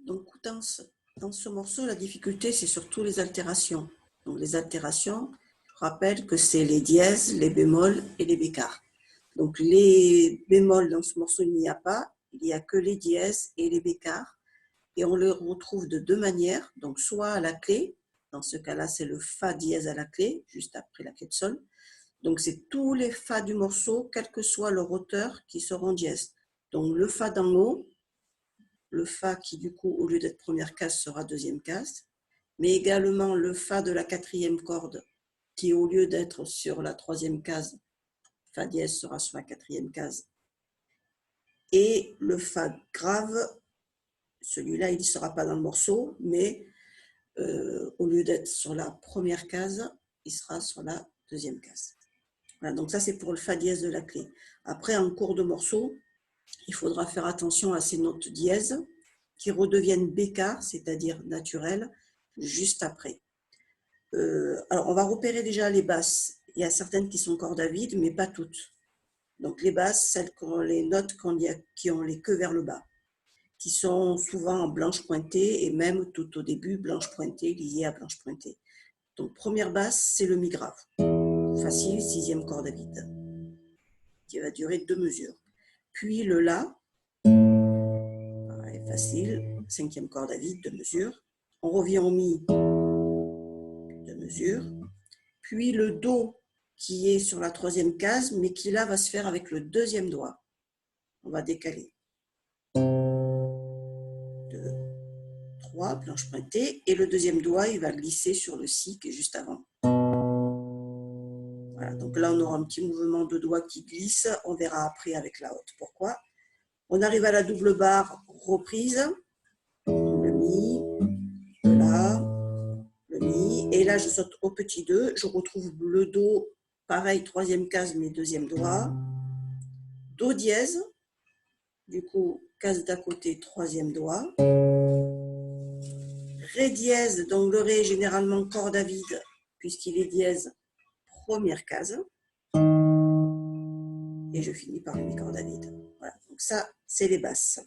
Donc, dans ce morceau, la difficulté, c'est surtout les altérations. Donc, les altérations, je rappelle que c'est les dièses, les bémols et les bécarres. Donc, les bémols, dans ce morceau, il n'y a pas. Il n'y a que les dièses et les bécarres. Et on les retrouve de deux manières. Donc, soit à la clé. Dans ce cas-là, c'est le fa dièse à la clé, juste après la clé de sol. Donc, c'est tous les fa du morceau, quelle que soit leur hauteur, qui seront dièses. Donc, le fa d'en haut, le fa qui, du coup, au lieu d'être première case, sera deuxième case, mais également le fa de la quatrième corde, qui, au lieu d'être sur la troisième case, fa dièse sera sur la quatrième case. Et le fa grave, celui-là, il ne sera pas dans le morceau, mais au lieu d'être sur la première case, il sera sur la deuxième case. Voilà, donc ça, c'est pour le fa dièse de la clé. Après, en cours de morceau, il faudra faire attention à ces notes dièses qui redeviennent bécarres, c'est-à-dire naturelles, juste après. Alors, on va repérer déjà les basses. Il y a certaines qui sont cordes à vide, mais pas toutes. Donc, les basses, celles qui ont les notes qui ont les queues vers le bas, qui sont souvent en blanche pointée et même tout au début, blanche pointée, liée à blanche pointée. Donc, première basse, c'est le mi grave. Facile, sixième corde à vide, qui va durer 2 mesures. Puis le la, pareil, facile, cinquième corde à vide, 2 mesures. On revient au mi, 2 mesures. Puis le do, qui est sur la troisième case, mais qui là va se faire avec le deuxième doigt. On va décaler. 2, 3, planche pointée. Et le deuxième doigt, il va glisser sur le si qui est juste avant. Voilà, donc là, on aura un petit mouvement de doigt qui glisse. On verra après avec la haute. Pourquoi? On arrive à la double barre reprise. Le mi, le la, le mi. Et là, je saute au petit 2. Je retrouve le do, pareil, troisième case, mais deuxième doigt. Do dièse. Du coup, case d'à côté, troisième doigt. Ré dièse, donc le ré est généralement corde à vide, puisqu'il est dièse, première case. Et je finis par le mi corde à vide. Voilà, donc ça, c'est les basses.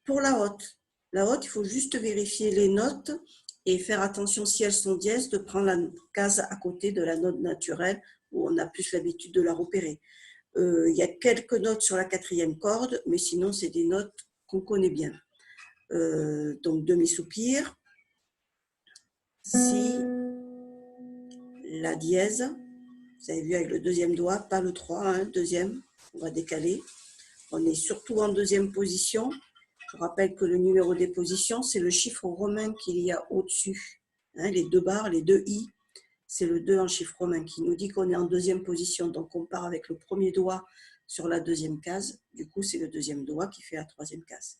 Pour la haute, il faut juste vérifier les notes et faire attention, si elles sont dièses, de prendre la case à côté de la note naturelle, où on a plus l'habitude de la repérer. Il y a quelques notes sur la quatrième corde, mais sinon, c'est des notes qu'on connaît bien. Donc, demi-soupir, si, la dièse, vous avez vu avec le deuxième doigt, pas le 3, hein, deuxième, on va décaler. On est surtout en deuxième position. Je rappelle que le numéro des positions, c'est le chiffre romain qu'il y a au-dessus. Hein, les 2 barres, les 2 i, c'est le 2 en chiffre romain qui nous dit qu'on est en deuxième position. Donc, on part avec le premier doigt sur la deuxième case. Du coup, c'est le deuxième doigt qui fait la troisième case.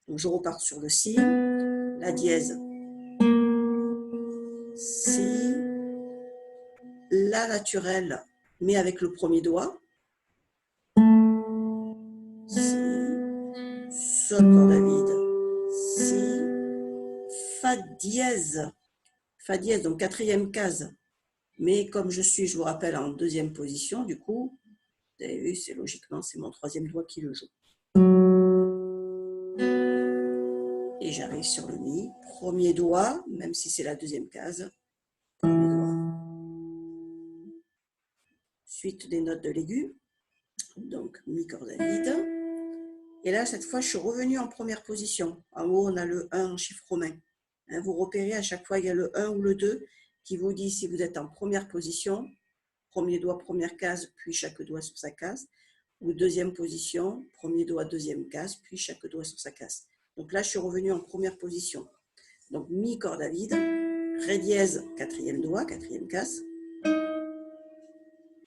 Donc, je repars sur le si, la dièse, si, la naturelle, mais avec le premier doigt, si, sol corde à vide, si, fa dièse, donc quatrième case. Mais comme je suis, je vous rappelle, en deuxième position, du coup, vous avez vu, c'est logiquement, c'est mon troisième doigt qui le joue. Et j'arrive sur le mi. Premier doigt, même si c'est la deuxième case. Premier doigt. Suite des notes de l'aigu. Donc, mi corde à vide. Et là, cette fois, je suis revenue en première position. En haut, on a le 1 en chiffre romain. Hein, vous repérez, à chaque fois, il y a le 1 ou le 2 qui vous dit si vous êtes en première position, premier doigt, première case, puis chaque doigt sur sa case, ou deuxième position, premier doigt, deuxième case, puis chaque doigt sur sa case. Donc là, je suis revenue en première position. Donc, mi corde à vide, ré dièse, quatrième doigt, quatrième case,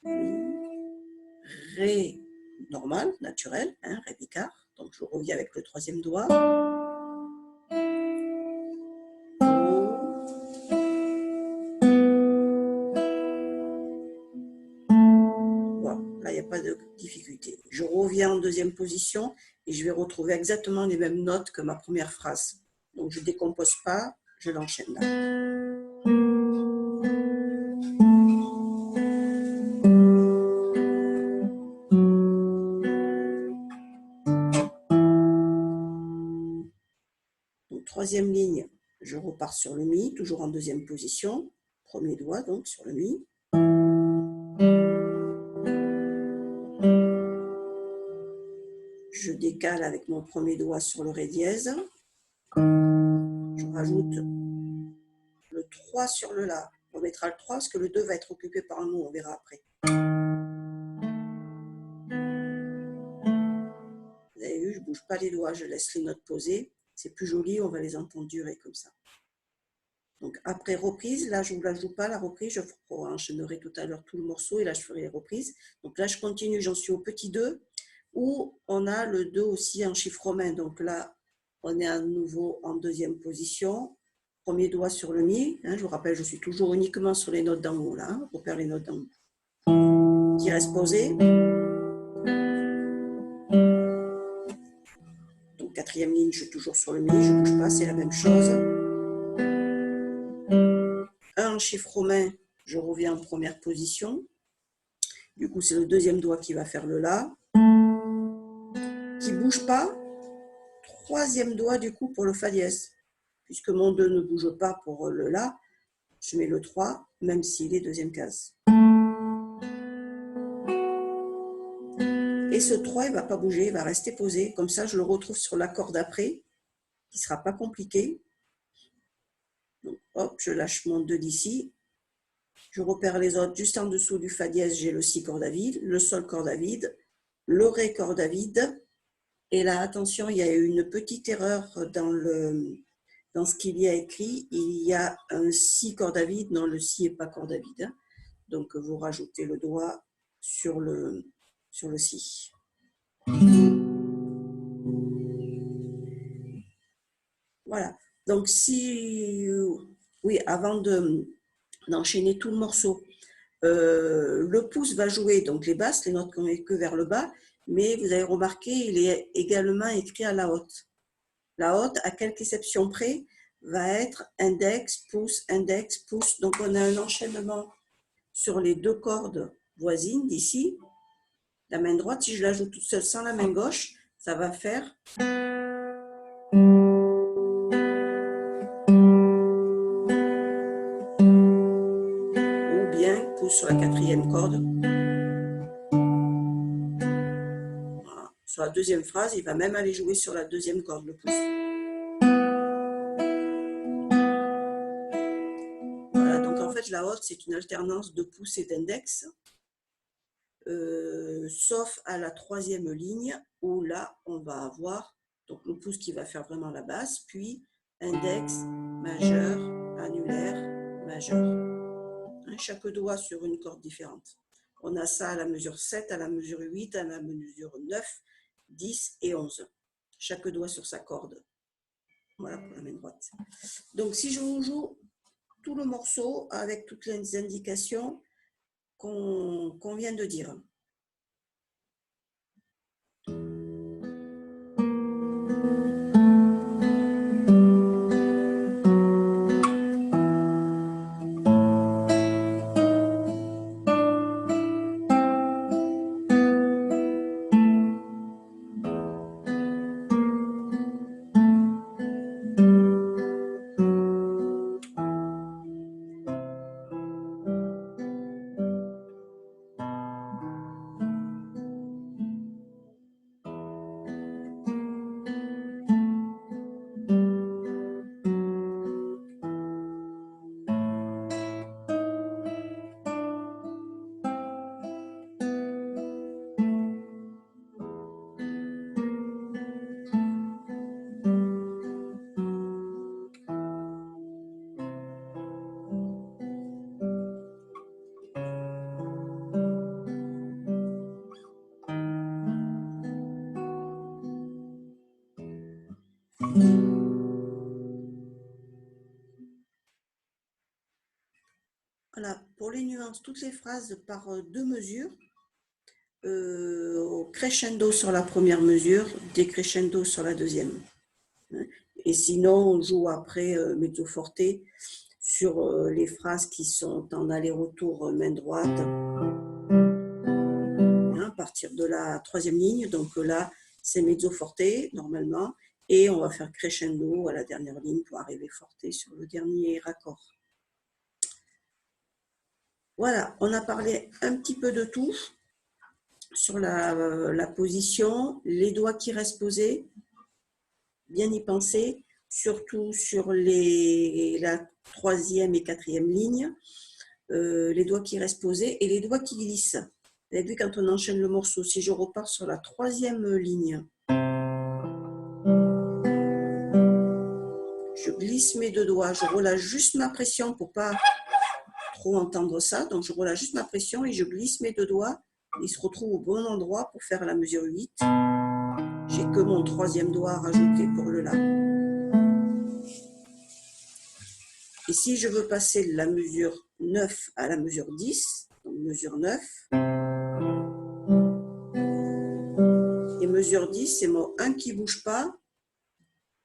mi, ré normal, naturel, hein, ré bicard. Donc, je reviens avec le troisième doigt. Là, il n'y a pas de difficulté. Je reviens en deuxième position et je vais retrouver exactement les mêmes notes que ma première phrase. Donc, je ne décompose pas, je l'enchaîne là. Donc, Donc, troisième ligne, je repars sur le Mi, toujours en deuxième position. Premier doigt, donc, sur le Mi. Je décale avec mon premier doigt sur le Ré dièse. Je rajoute le 3 sur le La. On mettra le 3 parce que le 2 va être occupé par un mot, on verra après. Vous avez vu, je ne bouge pas les doigts, je laisse les notes posées. C'est plus joli, on va les entendre durer comme ça. Donc après reprise, là je ne vous la joue pas, la reprise, je enchaînerai tout à l'heure tout le morceau et là je ferai les reprises. Donc là je continue, j'en suis au petit 2, où on a le 2 aussi en chiffre romain. Donc là, on est à nouveau en deuxième position. Premier doigt sur le Mi. Hein, je vous rappelle, je suis toujours uniquement sur les notes d'en haut, là. On repère les notes d'en haut. Qui reste posé. Donc quatrième ligne, je suis toujours sur le Mi. Je ne bouge pas, c'est la même chose. Un en chiffre romain, je reviens en première position. Du coup, c'est le deuxième doigt qui va faire le La. Qui ne bouge pas. Troisième doigt, du coup, pour le Fa dièse. Puisque mon 2 ne bouge pas pour le La, je mets le 3, même s'il est deuxième case. Et ce 3, il ne va pas bouger, il va rester posé. Comme ça, je le retrouve sur l'accord d'après, qui ne sera pas compliqué. Donc, hop, je lâche mon 2 d'ici. Je repère les autres. Juste en dessous du Fa dièse, j'ai le Si corde à vide, le Sol corde à vide, le Ré corde à vide. Et là, attention, il y a une petite erreur dans ce qu'il y a écrit. Il y a un Si corde à vide. Non, le Si n'est pas corde à vide. Hein. Donc, vous rajoutez le doigt sur le Si. Voilà. Donc, oui, avant d'enchaîner tout le morceau, le pouce va jouer donc les basses, les notes qu'on met que vers le bas, mais vous avez remarqué, il est également écrit à la haute. La haute, à quelques exceptions près, va être index, pouce, index, pouce. Donc, on a un enchaînement sur les deux cordes voisines d'ici. La main droite, si je la joue toute seule sans la main gauche, ça va faire... sur la quatrième corde. Voilà. Sur la deuxième phrase, il va même aller jouer sur la deuxième corde, le pouce. Voilà, donc en fait, la haute, c'est une alternance de pouce et d'index, sauf à la troisième ligne, où là, on va avoir donc, le pouce qui va faire vraiment la basse, puis index, majeur, annulaire, majeur. Chaque doigt sur une corde différente. On a ça à la mesure 7, à la mesure 8, à la mesure 9, 10 et 11. Chaque doigt sur sa corde. Voilà pour la main droite. Donc, si je vous joue tout le morceau avec toutes les indications qu'on vient de dire. Voilà, pour les nuances, toutes les phrases par deux mesures, crescendo sur la première mesure, décrescendo sur la deuxième. Et sinon, on joue après mezzo forte sur les phrases qui sont en aller-retour main droite, à partir de la troisième ligne. Donc là, c'est mezzo forte normalement. Et on va faire crescendo à la dernière ligne pour arriver forte sur le dernier accord. Voilà, on a parlé un petit peu de tout sur la position, les doigts qui restent posés, bien y penser, surtout sur la troisième et quatrième ligne, les doigts qui restent posés et les doigts qui glissent. Vous avez vu quand on enchaîne le morceau, si je repars sur la troisième ligne, je glisse mes deux doigts, je relâche juste ma pression pour pas trop entendre ça, donc je relâche juste ma pression et je glisse mes deux doigts, ils se retrouvent au bon endroit pour faire la mesure 8. J'ai que mon troisième doigt à rajouter pour le La. Et si je veux passer de la mesure 9 à la mesure 10, donc mesure 9, et mesure 10, c'est mon 1 qui ne bouge pas,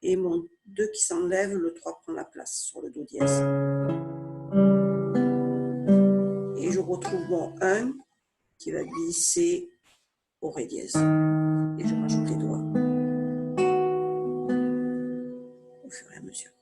et mon 2 qui s'enlève, le 3 prend la place sur le Do dièse. Et je retrouve mon 1 qui va glisser au Ré dièse. Et je rajoute les doigts au fur et à mesure.